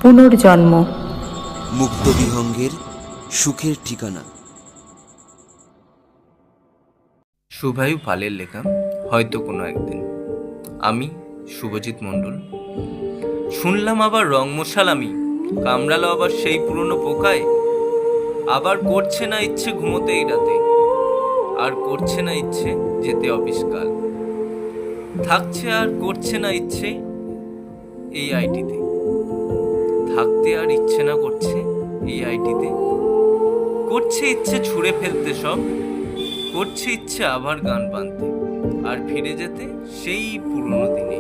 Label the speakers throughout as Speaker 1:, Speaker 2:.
Speaker 1: পুনর্জন্ম।
Speaker 2: মুক্ত বিহঙ্গের সুখের ঠিকানা।
Speaker 3: শুভায়ু পালের লেখা হয়তো কোনো একদিন। আমি শুভজিৎ মণ্ডল। শুনলাম আবার রং মশাল, আমি কামড়ালো আবার সেই পুরনো পোকায়। আবার করছে না ইচ্ছে ঘুমোতে এই রাতে, আর করছে না ইচ্ছে যেতে অফিসকাল। থাকছে আর করছে না ইচ্ছে এই আইটিতে, থাকতে আর ইচ্ছে না করছে এই আইটিতে। করছে ইচ্ছে ছুঁড়ে ফেলতে সব, করছে ইচ্ছে আবার গান বানতে আর ফিরে যেতে সেই পুরনো দিনে।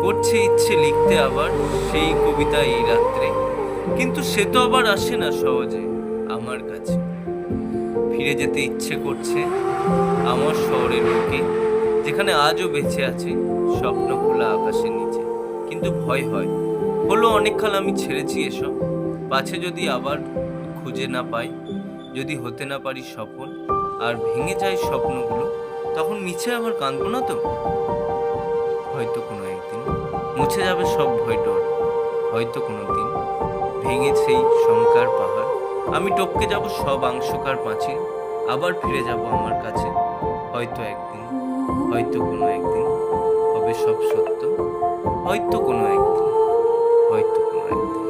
Speaker 3: করছে ইচ্ছে লিখতে আবার সেই কবিতা এই রাত্রে, কিন্তু সে তো আবার আসে না সহজে আমার কাছে। ফিরে যেতে ইচ্ছে করছে আমার শহরের বুকে, যেখানে আজও বেঁচে আছে স্বপ্ন খোলা আকাশের নিচে। কিন্তু ভয় হয়, হলো অনেক কাল আমি ছেড়েছি এসব, পাছে যদি আবার খুঁজে না পাই, যদি হতে না পারি সফল আর ভেঙে যায় স্বপ্নগুলো, তখন মিছে আবার কাঁদবো না তো। হয়তো কোনো একদিন মুছে যাবে সব ভয় ডর, হয়তো কোনো দিন ভেঙে সেই শঙ্কার পাহাড়, আমি টপকে যাব সব আংশকার পাঁচিল, আবার ফিরে যাব আমার কাছে। হয়তো একদিন, হয়তো কোনো একদিন হবে সব সত্য, হয়তো কোনো একদিন, হয়তো কোনো একদিন।